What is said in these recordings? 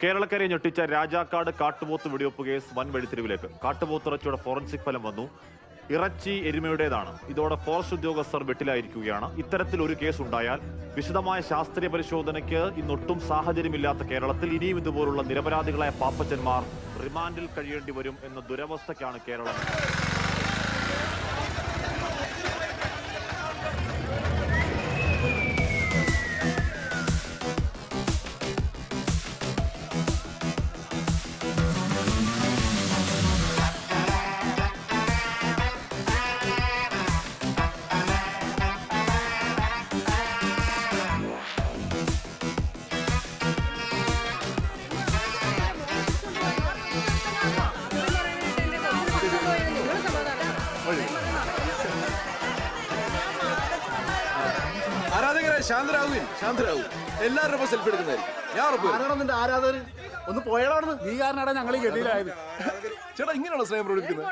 കേരളക്കരെ ഞെട്ടിച്ച രാജാക്കാട് കാട്ടുപോത്ത് വെടിവെപ്പ് കേസ് വൻ വഴിത്തിരിവിലേക്ക്. കാട്ടുപോത്തിറച്ചിയുടെ ഫോറൻസിക് ഫലം വന്നു. ഇറച്ചി എരുമയുടേതാണ്. ഇതോടെ ഫോറസ്റ്റ് ഉദ്യോഗസ്ഥർ വെട്ടിലായിരിക്കുകയാണ്. ഇത്തരത്തിൽ ഒരു കേസ് ഉണ്ടായാൽ വിശദമായ ശാസ്ത്രീയ പരിശോധനയ്ക്ക് ഇന്നൊട്ടും സാഹചര്യമില്ലാത്ത കേരളത്തിൽ ഇനിയും ഇതുപോലുള്ള നിരപരാധികളായ പാപ്പച്ചന്മാർ റിമാൻഡിൽ കഴിയേണ്ടി വരും എന്ന ദുരവസ്ഥയ്ക്കാണ് കേരളം. ആരാധകരെ ശാന്തരാകും. എല്ലാവരുടെ സെൽഫി എടുക്കുന്നതായിരിക്കും. ഞാൻ ആരാധകർ ഒന്ന് പോയാളാണെന്ന് നീ കാരണമാണ് ഞങ്ങൾ ഗതിയിലായത്. ചേട്ടാ ഇങ്ങനെയാണോ സ്നേഹം പ്രകടിപ്പിക്കുന്നത്?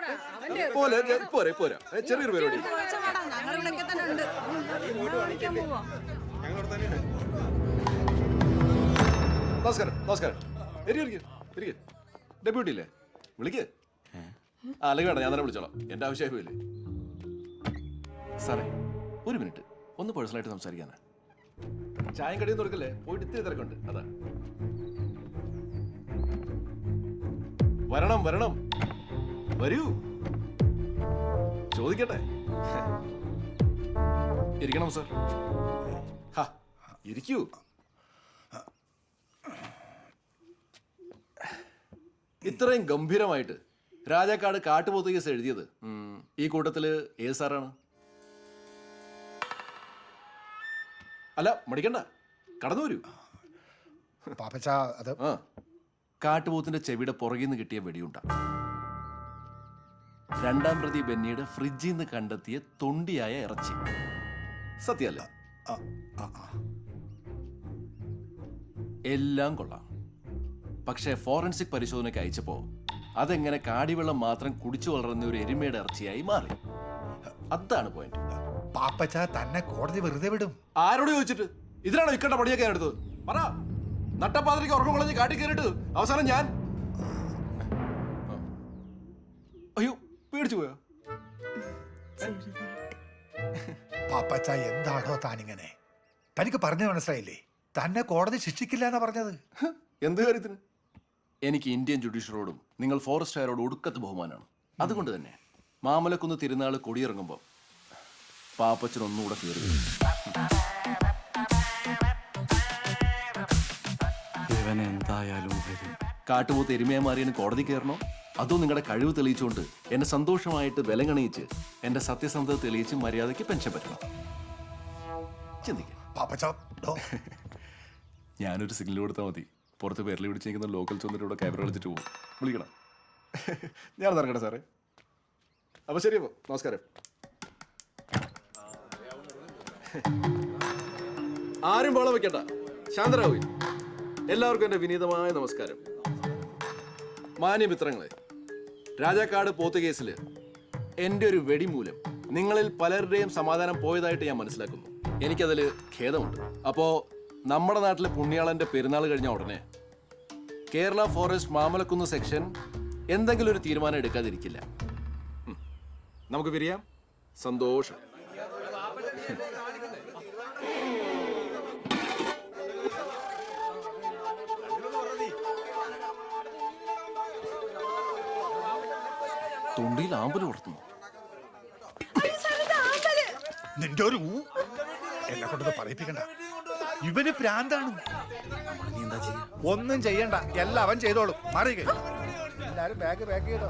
പോരാ ചെറിയൊരു പരിപാടി. നമസ്കാരം. ഡെപ്യൂട്ടി ഇല്ലേ? വിളിക്ക്. അല്ലെങ്കിൽ വേണ്ട, ഞാൻ തന്നെ വിളിച്ചോളാം. എന്റെ ആവശ്യമില്ലേ സാറേ? ഒരു മിനിറ്റ്, ഒന്ന് പേഴ്സണലായിട്ട് സംസാരിക്കാനാ. ചായം കടിയൊന്നും കൊടുക്കല്ലേ, പോയിട്ട് ഇത്തിരി തിരക്കുണ്ട്. അതാ വരണം. വരൂ, ചോദിക്കട്ടെ. ഇരിക്കണം സാർ. ഇരിക്കൂ. ഇത്രയും ഗംഭീരമായിട്ട് രാജാക്കാട് കാട്ടുപോത്ത് കേസ് എഴുതിയത് ഈ കൂട്ടത്തില് ഏത് സാറാണ്? അല്ല, മടിക്കണ്ട, കടന്നു വരൂ. കാട്ടുപോത്തിന്റെ ചെവിയുടെ പുറകിൽ നിന്ന് കിട്ടിയ വെടിയുണ്ട. രണ്ടാം പ്രതി ബെന്നിയുടെ ഫ്രിഡ്ജിൽ നിന്ന് കണ്ടെത്തിയ തൊണ്ടിയായ ഇറച്ചി. സത്യല്ലേ? എല്ലാം കൊള്ളാം. പക്ഷേ ഫോറൻസിക് പരിശോധനയ്ക്ക് അയച്ചപ്പോ അതെങ്ങനെ കാടിവെള്ളം മാത്രം കുടിച്ചു വളർന്ന ഒരു എരുമയുടെ ഇറച്ചിയായി മാറി. അതാണ് പോയിന്റ്. പാപ്പച്ച തന്നെ കോടതി വെറുതെ വിടും? ആരോട് ചോദിച്ചിട്ട്? ഇതിനാണോ ഇക്കണ്ട പണിയൊക്കെ എടുത്തത്? പറ. നട്ടപ്പാതിരിക്ക് ഉറക്കം കൊളഞ്ഞ് കാട്ടി കയറിട്ട് അവസാനം ഞാൻ അയ്യോ പേടിച്ചു പോയോ? പാപ്പച്ച എന്താണോ താനിങ്ങനെ? തനിക്ക് പറഞ്ഞു മനസ്സിലായില്ലേ? തന്നെ കോടതി ശിക്ഷിക്കില്ല എന്നാ പറഞ്ഞത്. എന്ത് കാര്യത്തിന്? എനിക്ക് ഇന്ത്യൻ ജുഡീഷ്യറോടും നിങ്ങൾ ഫോറസ്റ്റുകാരോടും ഒടുക്കത്ത് ബഹുമാനമാണ്. അതുകൊണ്ട് തന്നെ മാമലക്കുന്ന് തിരുനാള് കൊടിയിറങ്ങുമ്പോൾ പാപ്പച്ചനൊന്നുകൂടെ കയറി വരും. കാട്ടുപോത്ത് എരുമയെ മാറിയതിന് കോടതി കയറണോ? അതോ നിങ്ങളുടെ കഴിവ് തെളിയിച്ചുകൊണ്ട് എന്നെ സന്തോഷമായിട്ട് വിലങ്ങണിയിച്ച് എന്റെ സത്യസന്ധത തെളിയിച്ച് മര്യാദയ്ക്ക് പെൻഷൻ പറ്റണം? ചിന്തിക്കാം. ഞാനൊരു സിഗ്നൽ കൊടുത്താൽ മതി. പുറത്ത് പേരിൽ പിടിച്ചിരിക്കുന്ന ലോക്കൽ ചൊന്നിട്ട് ക്യാമറ കളിച്ചിട്ട് പോകും. വിളിക്കണം. ഞാൻ നടക്കട്ടെ സാറേ. അപ്പൊ ശരി, അപ്പൊ നമസ്കാരം. ആരും ബഹളം വെക്കണ്ട, ശാന്തരാകുവിൻ. എല്ലാവർക്കും എന്റെ വിനീതമായ നമസ്കാരം. മാന്യമിത്രങ്ങളെ, രാജാക്കാട് പോത്ത് കേസിൽ എൻ്റെ ഒരു വെടിമൂലം നിങ്ങളിൽ പലരുടെയും സമാധാനം പോയതായിട്ട് ഞാൻ മനസ്സിലാക്കുന്നു. എനിക്കതിൽ ഖേദമുണ്ട്. അപ്പോൾ നമ്മുടെ നാട്ടിലെ പുണ്യാളന്റെ പെരുന്നാൾ കഴിഞ്ഞ ഉടനെ കേരള ഫോറസ്റ്റ് മാമലക്കുന്ന് സെക്ഷൻ എന്തെങ്കിലും ഒരു തീരുമാനം എടുക്കാതിരിക്കില്ല. നമുക്ക് പിരിയാം. സന്തോഷം. തൊണ്ടിയിൽ ആമ്പല് കൊടുത്തുന്നു. നിന്റെ ഒരു എന്നെ കൊണ്ടത് പറയിപ്പിക്കണ്ട. ഇവന് പ്രാന്താണ്. ഒന്നും ചെയ്യണ്ട, എല്ലാം അവൻ ചെയ്തോളും. മാറിയ എല്ലാരും ബാഗ് ചെയ്തോ.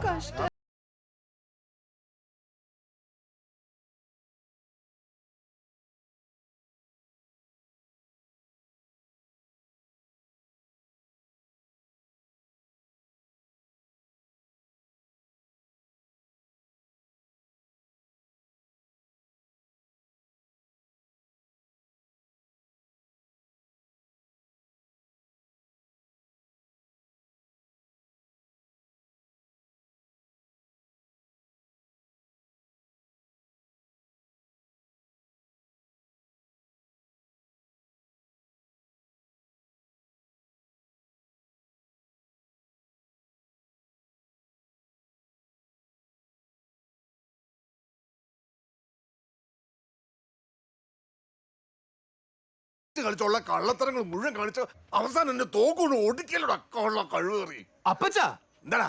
അറ്റ് കളിച്ചുള്ള കള്ളത്തരങ്ങൾ മുഴുവൻ കാണിച്ച അവസാനം എന്നെ തോക്കൊണ്ട് ഒടിക്കലടാ ഉള്ള കഴിവേറി. അപ്പച്ച എന്താടാ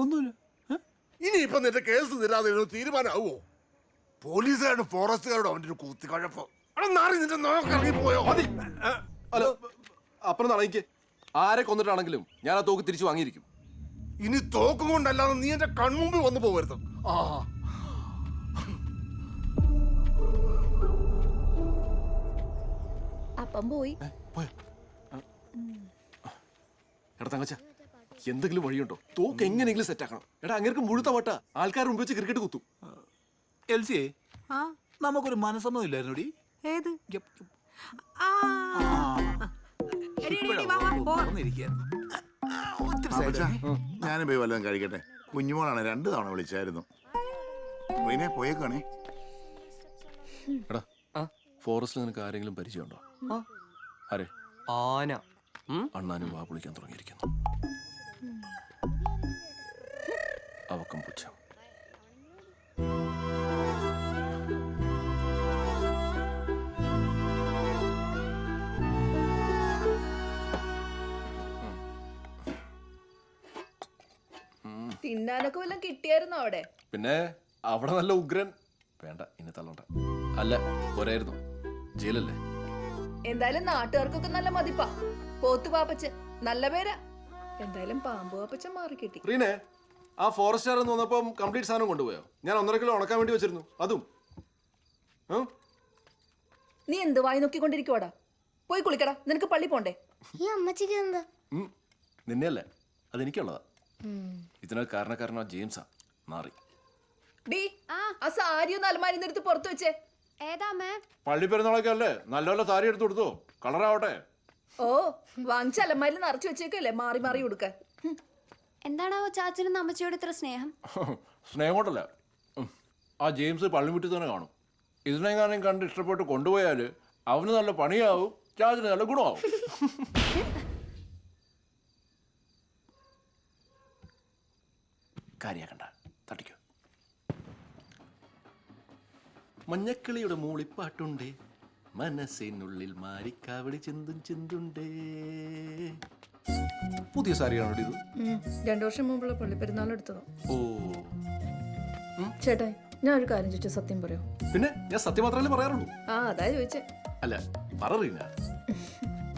ഒന്നുമില്ല. ഇനിയിപ്പൊ നിന്റെ കേസ് തരാതെ ഒരു തീരുമാനമാവോ? പോലീസുകാരുടെ ഫോറസ്റ്റുകാരോട് അവന്റെ ഒരു കൂത്തിക്കഴപ്പ്. അവിടെ നാറി നിന്റെ നോക്കിറങ്ങി പോയോ? മതി. അല്ല അപ്പുറം നടയിക്ക്. ആരെ കൊന്നിട്ടാണെങ്കിലും ഞാൻ ആ തോക്ക് തിരിച്ചു വാങ്ങിയിരിക്കും. ഇനി തോക്കും കൊണ്ടല്ലാതെ നീ എന്റെ കൺമുമ്പിൽ വന്നു പോകരുത്. ആ അപ്പം പോയി. പോയോ? എടാ തങ്കച്ച, എന്തെങ്കിലും വഴിയുണ്ടോ? തോക്ക് എങ്ങനെയെങ്കിലും സെറ്റ് ആക്കണം. എടാ അങ്ങേർക്ക് മുഴുത്ത വട്ട ആൾക്കാർ മുമ്പ് വെച്ച് ക്രിക്കറ്റ് കുത്തും. എൽസിയെ നമുക്കൊരു മനസ്സൊന്നും ഇല്ലായിരുന്നോടി. ഏത് ഞാനും പോയി വല്ലതും കഴിക്കട്ടെ. കുഞ്ഞുമോളാണ് 2 തവണ വിളിച്ചായിരുന്നു. പിന്നെ പോയേക്കാണേ. എടാ ഫോറസ്റ്റിൽ നിനക്ക് ആരെങ്കിലും പരിചയമുണ്ടോ? ആരെ? ആന. അണ്ണാനും വാ പൊളിക്കാൻ തുടങ്ങിയിരിക്കുന്നു. അവക്കം പുച്ഛം. തിന്നാനൊക്കെ വല്ലതും കിട്ടിയായിരുന്നോ അവിടെ? പിന്നെ അവിടെ നല്ല ഉഗ്രൻ. വേണ്ട ഇനി തള്ളണ്ട. അല്ല പോരായിരുന്നു, ജയിലല്ലേ. എന്തായാലും നാട്ടുകാർക്കൊക്കെ നല്ല മതിപ്പാ. പോത്തു പാപ്പച്ചൻ നല്ല പേരാ. എന്തായാലും പാമ്പ് പാപ്പച്ചൻ മാറി കിട്ടി. റീനെ, ആ ഫോറസ്റ്റുകാർ എന്ന് വന്നപ്പം കംപ്ലീറ്റ് സാധനം കൊണ്ടുപോയോ? ഞാൻ 1.5 കിലോ ഉണക്കാൻ വേണ്ടി വെച്ചിരുന്നു. അതും നീ എന്ത് വായി നോക്കിക്കൊണ്ടിരിക്കുവാടാ? പോയി കുളിക്കടാ, നിനക്ക് പള്ളി പോണ്ടേ? ഈ അമ്മച്ചിക്ക് എന്താ? നിന്നെയല്ലേ, അതെനിക്കുള്ളതാ. ഇതിനൊക്കെ കാരണക്കാരനാ ജെയിംസാ. മാറി ഡീ ആ സാരി ഒന്ന് അലമാരിന്ന് എടുത്ത് പുറത്തു വെച്ചേ. ഏതാ അമ്മേ? പള്ളി പെരുന്നാളൊക്കെ അല്ലേ, നല്ല നല്ല സാരി എടുത്തു കൊടുത്തോ, കളറാവട്ടെ. ഓ വാങ്ങിച്ച അലമാരിൽ നിറച്ചു വെച്ചേക്കല്ലേ മാറി മാറി കൊടുക്കാൻ. എന്താണാവോ ചാച്ചനും അമ്മച്ചിയോട് ഇത്ര സ്നേഹം? സ്നേഹം കൊണ്ടല്ല, ആ ജെയിംസ് പള്ളിമുറ്റി തന്നെ കാണും. ഇതിനെങ്ങാനും കണ്ട് ഇഷ്ടപ്പെട്ട് കൊണ്ടുപോയാൽ അവന് നല്ല പണിയാവും, ചാച്ചിന് നല്ല ഗുണമാവും. കാര്യാക്കണ്ട, തട്ടിക്കോ. മഞ്ഞക്കിളിയുടെ മൂളിപ്പാട്ടുണ്ടേ, മനസ്സിനുള്ളിൽ മാരിക്കാവടി ചിന്തും ചിന്തുണ്ടേ. പുതിയ സാരിയാണോ ഇത്? 2 വർഷം മുമ്പുള്ള പള്ളി പെരുന്നാൾ എടുത്തതോ. ഓ ചേട്ടാ ഞാൻ ഒരു കാര്യം ചോദിച്ചു, സത്യം പറയോ? പിന്നെ ഞാൻ സത്യം മാത്രമല്ലേ പറയാറുള്ളൂ. ആ അതാ ചോദിച്ചേ. അല്ല പറയീന.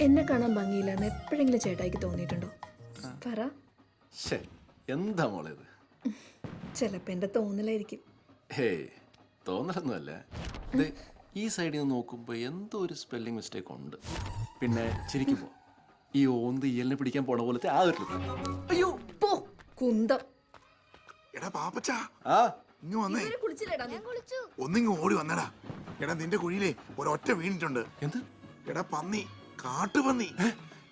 എന്നെ കാണാൻ ഭംഗിയില്ലാന്ന് എപ്പോഴെങ്കിലും ചേട്ടായിക്ക് തോന്നിയിട്ടുണ്ടോ? പറ. എന്താ മോളെ ഇത്? ചിലപ്പോ എന്റെ തോന്നലായിരിക്കും. ഹേ തോന്നലൊന്നുമല്ല. ഈ സൈഡിൽ നിന്ന് നോക്കുമ്പോ എന്തോ ഒരു സ്പെല്ലിംഗ് മിസ്റ്റേക്ക് ഉണ്ട്. പിന്നെ ചിരിക്കുമ്പോ ഈ ഓന്ത് ഇയലിനെ പിടിക്കാൻ പോണ പോലത്തെ ആ ഒരു അയ്യോ പോ കുന്തം. എടാ പാപ്പച്ചാ, ആ ഇങ്ങ് വന്നേ. കുളിച്ചില്ലേടാ നീ? ഒന്നിങ്ങ് ഓടി വന്നടാ. എടാ നിന്റെ കുഴിയിലെ ഒരൊറ്റ വീണിട്ടുണ്ട്. എന്ത്? എടാ പന്നി, കാട്ടുപന്നി.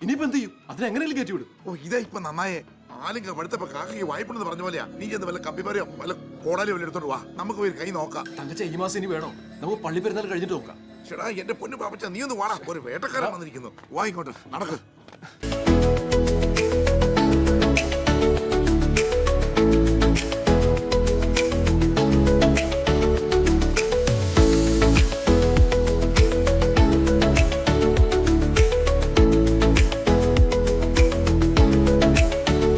ഇനിയിപ്പോ എന്ത് ചെയ്യും? അതിനെങ്ങനെയും കയറ്റി വിടും. ഓ ഇതാ ഇപ്പൊ നന്നായേ. ആലും വെളുത്തപ്പോ കാക്കയ്ക്ക് വായ്പണെന്ന് പറഞ്ഞ പോലെയാ. നീ ചെന്ന് വല്ല കമ്പിമാരെയോ വല്ല കോടാലിയോ വല്ല എടുത്തോണ്ട് വാ, നമുക്ക് പോയി കൈ നോക്കാം. തങ്കച്ച ഈ മാസം ഇനി വേണോ? നമുക്ക് പള്ളി പെരുന്നാൾ കഴിഞ്ഞിട്ട് നോക്കാം. ചേടാ എന്റെ പൊന്നു പാപ്പച്ച, നീ ഒന്ന് വാടാ. ഒരു വേട്ടക്കാരൻ വന്നിരിക്കുന്നു. വാ ഇങ്ങോട്ട് നടക്ക്.